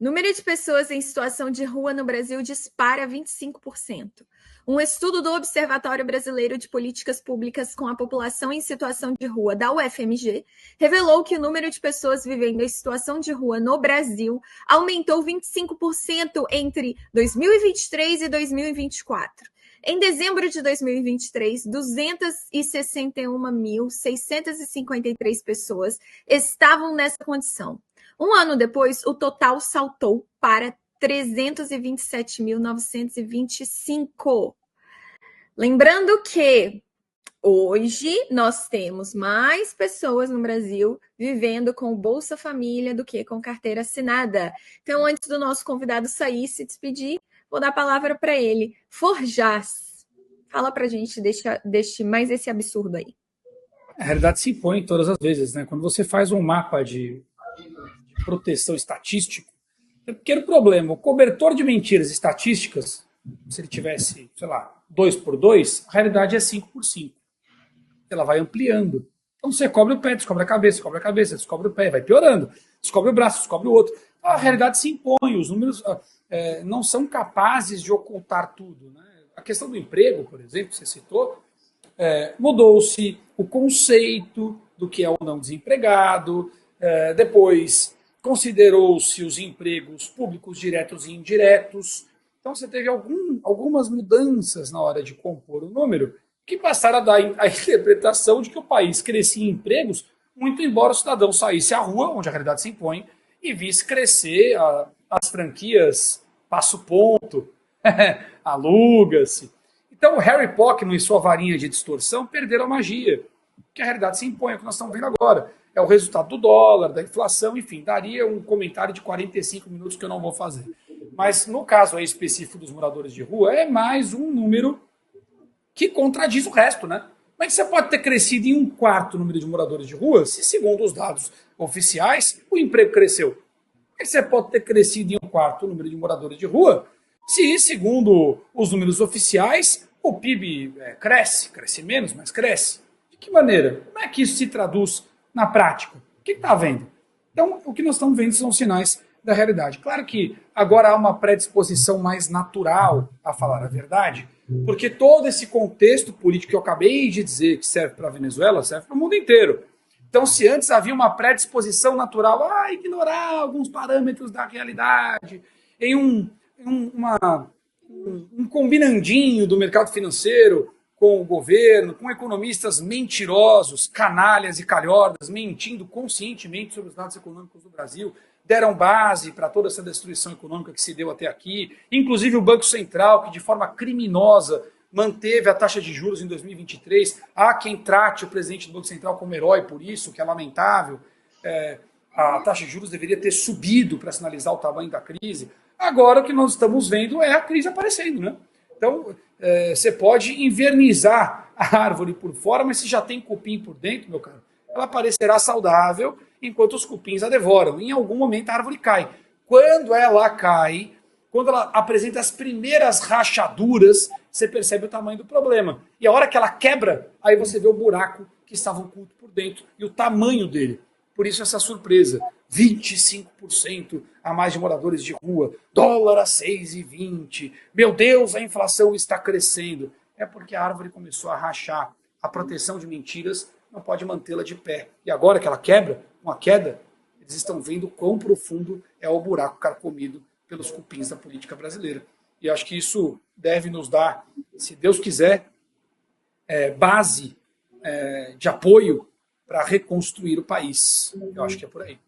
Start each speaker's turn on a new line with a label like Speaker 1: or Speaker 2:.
Speaker 1: Número de pessoas em situação de rua no Brasil dispara 25%. Um estudo do Observatório Brasileiro de Políticas Públicas com a população em situação de rua da UFMG revelou que o número de pessoas vivendo em situação de rua no Brasil aumentou 25% entre 2023 e 2024. Em dezembro de 2023, 261.653 pessoas estavam nessa condição. Um ano depois, o total saltou para 327.925. Lembrando que hoje nós temos mais pessoas no Brasil vivendo com Bolsa Família do que com carteira assinada. Então, antes do nosso convidado sair e se despedir, vou dar a palavra para ele. Forjas, fala para a gente, deixe mais esse absurdo aí.
Speaker 2: A realidade se impõe todas as vezes, né? Quando você faz um mapa de proteção estatístico, tem um pequeno problema. O cobertor de mentiras estatísticas, se ele tivesse, sei lá, 2 por 2, a realidade é 5 por 5. Ela vai ampliando. Então você cobre o pé, descobre a cabeça, descobre o pé, vai piorando. Descobre o braço, descobre o outro. A realidade se impõe, os números não são capazes de ocultar tudo, né? A questão do emprego, por exemplo, que você citou, mudou-se o conceito do que é ou não desempregado, depois considerou-se os empregos públicos diretos e indiretos. Então você teve algumas mudanças na hora de compor o número que passaram a dar a interpretação de que o país crescia em empregos, muito embora o cidadão saísse à rua, onde a realidade se impõe, e visse crescer as franquias Passo Ponto, Aluga-se. Então o Harry Potter e sua varinha de distorção perderam a magia, que a realidade se impõe, é o que nós estamos vendo agora. É o resultado do dólar, da inflação, enfim, daria um comentário de 45 minutos que eu não vou fazer. Mas no caso aí específico dos moradores de rua, é mais um número que contradiz o resto, né? Como é que você pode ter crescido em 1/4 o número de moradores de rua se, segundo os dados oficiais, o emprego cresceu? Como é que você pode ter crescido em 1/4 o número de moradores de rua se, segundo os números oficiais, o PIB cresce menos, mas cresce? De que maneira? Como é que isso se traduz na prática? O que está havendo? Então, o que nós estamos vendo são sinais da realidade. Claro que agora há uma predisposição mais natural a falar a verdade, porque todo esse contexto político que eu acabei de dizer que serve para a Venezuela, serve para o mundo inteiro. Então, se antes havia uma predisposição natural a ignorar alguns parâmetros da realidade, em um combinandinho do mercado financeiro com o governo, com economistas mentirosos, canalhas e calhordas, mentindo conscientemente sobre os dados econômicos do Brasil, deram base para toda essa destruição econômica que se deu até aqui, inclusive o Banco Central, que de forma criminosa manteve a taxa de juros em 2023. Há quem trate o presidente do Banco Central como herói por isso, que é lamentável. A taxa de juros deveria ter subido para sinalizar o tamanho da crise. Agora o que nós estamos vendo é a crise aparecendo, né? Então, você pode invernizar a árvore por fora, mas se já tem cupim por dentro, meu caro, ela parecerá saudável enquanto os cupins a devoram. Em algum momento a árvore cai. Quando ela cai, quando ela apresenta as primeiras rachaduras, você percebe o tamanho do problema. E a hora que ela quebra, aí você vê o buraco que estava oculto por dentro e o tamanho dele. Por isso essa surpresa. 25% a mais de moradores de rua, dólar a 6,20. Meu Deus, a inflação está crescendo. É porque a árvore começou a rachar. A proteção de mentiras não pode mantê-la de pé. E agora que ela quebra, com a queda, eles estão vendo quão profundo é o buraco carcomido pelos cupins da política brasileira. E acho que isso deve nos dar, se Deus quiser, base de apoio para reconstruir o país. Eu acho que é por aí.